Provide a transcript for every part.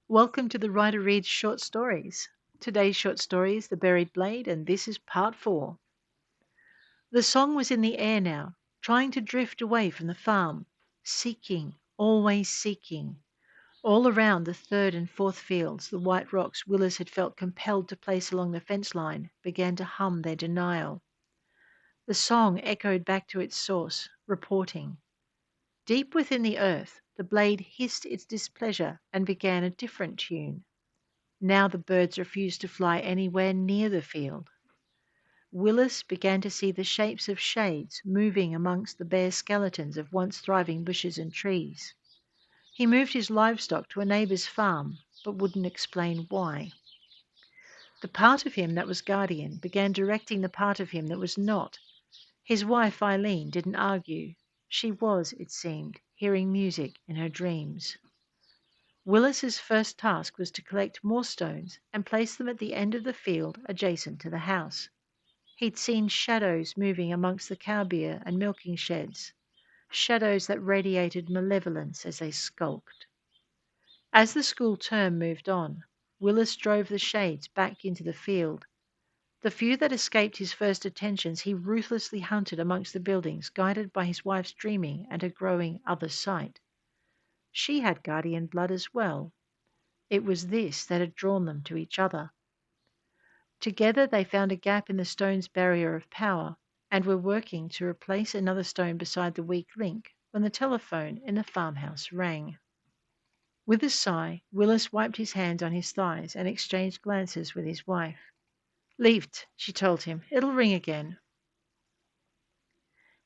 Welcome to the Writer Reads Short Stories. Today's short story is The Buried Blade, and this is part 4. The song was in the air now, trying to drift away from the farm, seeking, always seeking. All around the third and fourth fields, the white rocks Willis had felt compelled to place along the fence line began to hum their denial. The song echoed back to its source, reporting. Deep within the earth, the blade hissed its displeasure and began a different tune. Now the birds refused to fly anywhere near the field. Willis began to see the shapes of shades moving amongst the bare skeletons of once thriving bushes and trees. He moved his livestock to a neighbour's farm, but wouldn't explain why. The part of him that was guardian began directing the part of him that was not. His wife Eileen didn't argue. She was, it seemed, hearing music in her dreams. Willis's first task was to collect more stones and place them at the end of the field adjacent to the house. He'd seen shadows moving amongst the cow byre and milking sheds, shadows that radiated malevolence as they skulked. As the school term moved on, Willis drove the shades back into the field. The few that escaped his first attentions he ruthlessly hunted amongst the buildings, guided by his wife's dreaming and her growing other sight. She had guardian blood as well. It was this that had drawn them to each other. Together they found a gap in the stone's barrier of power and were working to replace another stone beside the weak link when the telephone in the farmhouse rang. With a sigh, Willis wiped his hands on his thighs and exchanged glances with his wife. "Leaved," she told him. "It'll ring again."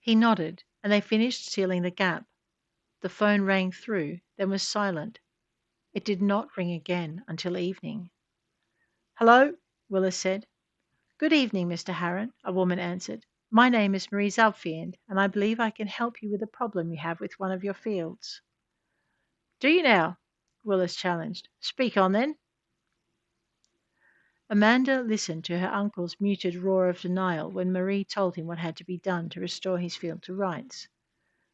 He nodded, and they finished sealing the gap. The phone rang through, then was silent. It did not ring again until evening. "Hello," Willis said. "Good evening, Mr. Harron," a woman answered. "My name is Marie Zalfiend, and I believe I can help you with a problem you have with one of your fields." "Do you now?" Willis challenged. "Speak on, then." Amanda listened to her uncle's muted roar of denial when Marie told him what had to be done to restore his field to rights.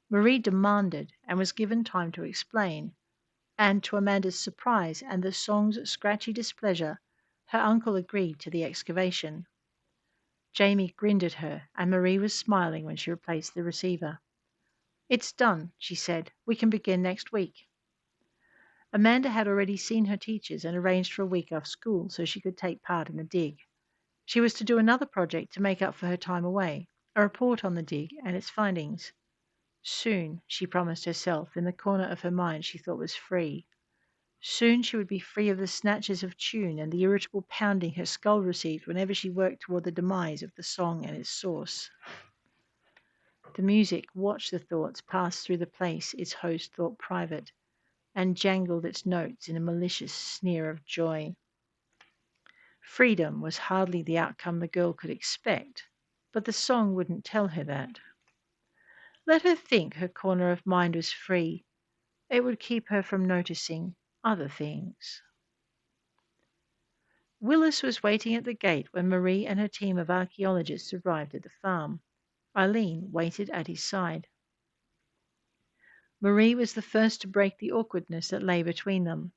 Marie demanded and was given time to explain, and to Amanda's surprise and the song's scratchy displeasure, her uncle agreed to the excavation. Jamie grinned at her, and Marie was smiling when she replaced the receiver. "It's done," she said. "We can begin next week." Amanda had already seen her teachers and arranged for a week off school so she could take part in the dig. She was to do another project to make up for her time away, a report on the dig and its findings. Soon, she promised herself, in the corner of her mind she thought was free. Soon she would be free of the snatches of tune and the irritable pounding her skull received whenever she worked toward the demise of the song and its source. The music watched the thoughts pass through the place its host thought private, and jangled its notes in a malicious sneer of joy. Freedom was hardly the outcome the girl could expect, but the song wouldn't tell her that. Let her think her corner of mind was free. It would keep her from noticing other things. Willis was waiting at the gate when Marie and her team of archaeologists arrived at the farm. Eileen waited at his side. Marie was the first to break the awkwardness that lay between them.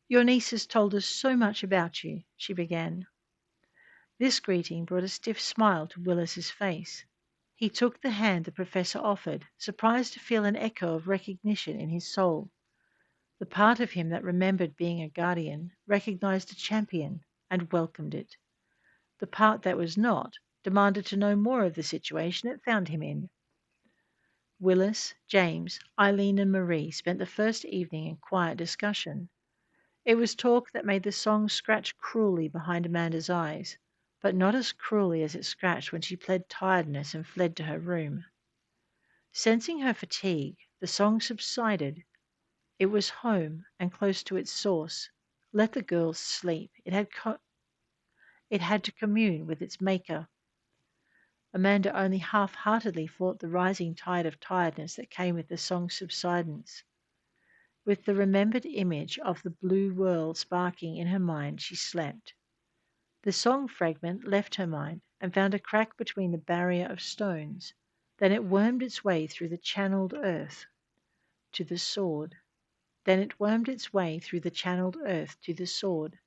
"Your niece has told us so much about you," she began. This greeting brought a stiff smile to Willis's face. He took the hand the professor offered, surprised to feel an echo of recognition in his soul. The part of him that remembered being a guardian recognized a champion and welcomed it. The part that was not demanded to know more of the situation it found him in. Willis, James, Eileen, and Marie spent the first evening in quiet discussion. It was talk that made the song scratch cruelly behind Amanda's eyes, but not as cruelly as it scratched when she pled tiredness and fled to her room. Sensing her fatigue, the song subsided. It was home and close to its source. Let the girls sleep. It had to commune with its maker. Amanda only half-heartedly fought the rising tide of tiredness that came with the song's subsidence. With the remembered image of the blue whirl sparking in her mind, she slept. The song fragment left her mind and found a crack between the barrier of stones. Then it wormed its way through the channeled earth to the sword. Then it wormed its way through the channeled earth to the sword.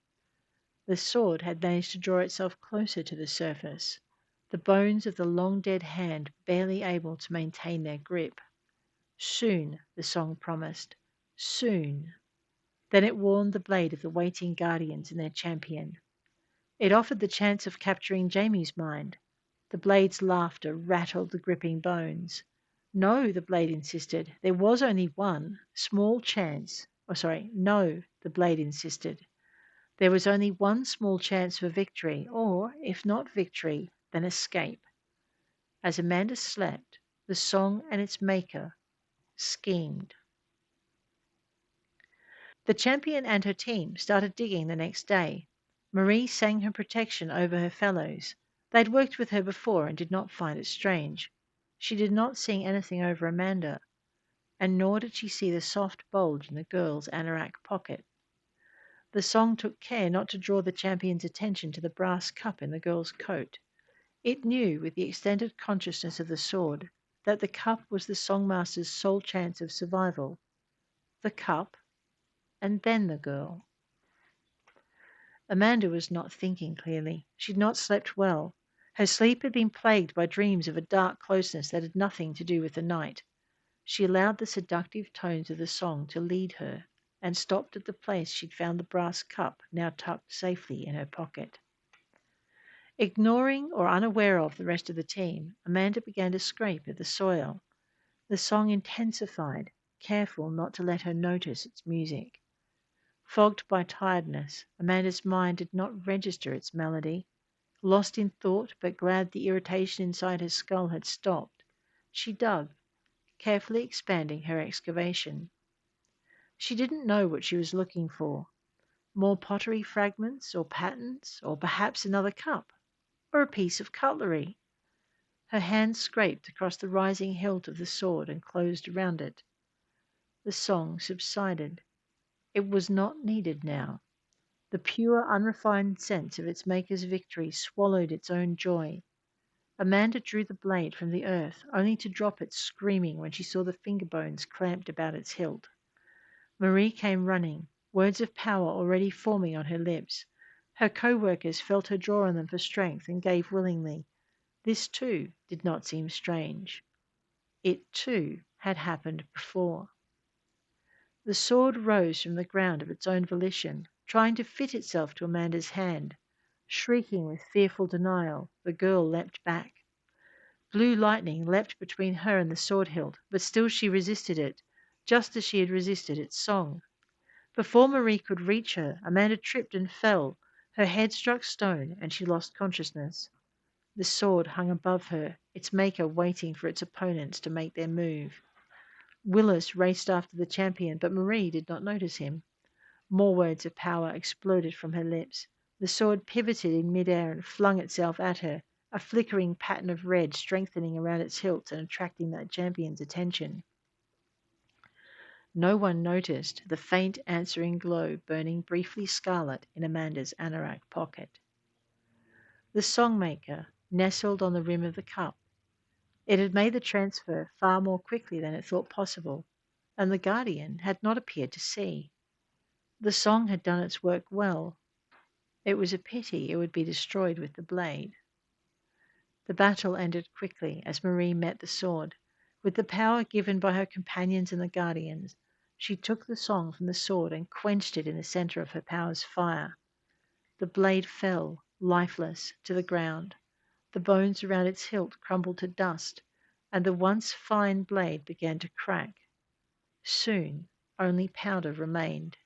The sword had managed to draw itself closer to the surface, the bones of the long dead hand barely able to maintain their grip. Soon, the song promised. Soon. Then it warned the blade of the waiting guardians and their champion. It offered the chance of capturing Jamie's mind. The blade's laughter rattled the gripping bones. No, the blade insisted. There was only one small chance. Oh, sorry, no, the blade insisted. There was only one small chance for victory, or, if not victory, then escape. As Amanda slept, the song and its maker schemed. The champion and her team started digging the next day. Marie sang her protection over her fellows. They'd worked with her before and did not find it strange. She did not sing anything over Amanda, and nor did she see the soft bulge in the girl's anorak pocket. The song took care not to draw the champion's attention to the brass cup in the girl's coat. It knew, with the extended consciousness of the sword, that the cup was the songmaster's sole chance of survival. The cup, and then the girl. Amanda was not thinking clearly. She had not slept well. Her sleep had been plagued by dreams of a dark closeness that had nothing to do with the night. She allowed the seductive tones of the song to lead her, and stopped at the place she'd found the brass cup now tucked safely in her pocket. Ignoring or unaware of the rest of the team, Amanda began to scrape at the soil. The song intensified, careful not to let her notice its music. Fogged by tiredness, Amanda's mind did not register its melody. Lost in thought, but glad the irritation inside her skull had stopped, she dug, carefully expanding her excavation. She didn't know what she was looking for. More pottery fragments or patterns, or perhaps another cup, or a piece of cutlery. Her hand scraped across the rising hilt of the sword and closed around it. The song subsided. It was not needed now. The pure, unrefined sense of its maker's victory swallowed its own joy. Amanda drew the blade from the earth, only to drop it screaming when she saw the finger bones clamped about its hilt. Marie came running, words of power already forming on her lips. Her co-workers felt her draw on them for strength and gave willingly. This, too, did not seem strange. It, too, had happened before. The sword rose from the ground of its own volition, trying to fit itself to Amanda's hand. Shrieking with fearful denial, the girl leapt back. Blue lightning leapt between her and the sword hilt, but still she resisted it, just as she had resisted its song. Before Marie could reach her, Amanda tripped and fell. Her head struck stone, and she lost consciousness. The sword hung above her, its maker waiting for its opponents to make their move. Willis raced after the champion, but Marie did not notice him. More words of power exploded from her lips. The sword pivoted in midair and flung itself at her, a flickering pattern of red strengthening around its hilt and attracting that champion's attention. No one noticed the faint answering glow burning briefly scarlet in Amanda's anorak pocket. The songmaker nestled on the rim of the cup. It had made the transfer far more quickly than it thought possible, and the guardian had not appeared to see. The song had done its work well. It was a pity it would be destroyed with the blade. The battle ended quickly as Marie met the sword. With the power given by her companions and the guardians, she took the song from the sword and quenched it in the center of her power's fire. The blade fell, lifeless, to the ground. The bones around its hilt crumbled to dust, and the once fine blade began to crack. Soon only powder remained.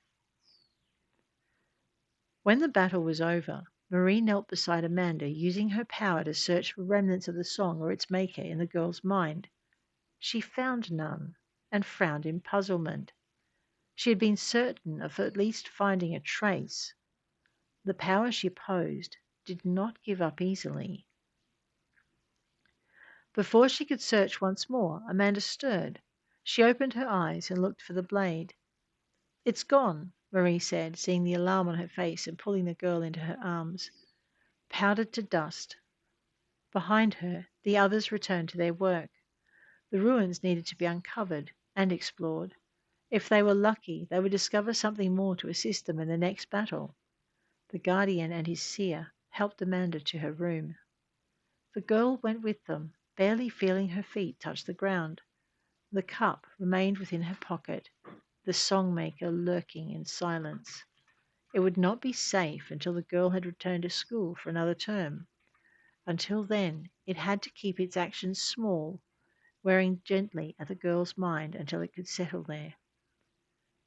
When the battle was over, Marie knelt beside Amanda, using her power to search for remnants of the song or its maker in the girl's mind. She found none, and frowned in puzzlement. She had been certain of at least finding a trace. The power she opposed did not give up easily. Before she could search once more, Amanda stirred. She opened her eyes and looked for the blade. "It's gone," Marie said, seeing the alarm on her face and pulling the girl into her arms. Powdered to dust. Behind her, the others returned to their work. The ruins needed to be uncovered and explored. If they were lucky, they would discover something more to assist them in the next battle. The guardian and his seer helped Amanda to her room. The girl went with them, barely feeling her feet touch the ground. The cup remained within her pocket, the song maker lurking in silence. It would not be safe until the girl had returned to school for another term. Until then, it had to keep its actions small, wearing gently at the girl's mind until it could settle there.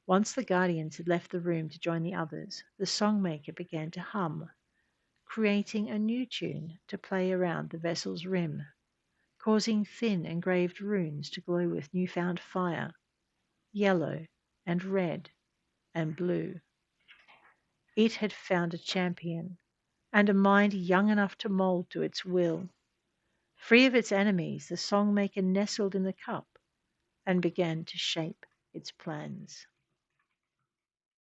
Once the guardians had left the room to join the others, the song maker began to hum, creating a new tune to play around the vessel's rim, causing thin engraved runes to glow with newfound fire, yellow and red and blue. It had found a champion, and a mind young enough to mould to its will. Free of its enemies, the song maker nestled in the cup and began to shape its plans.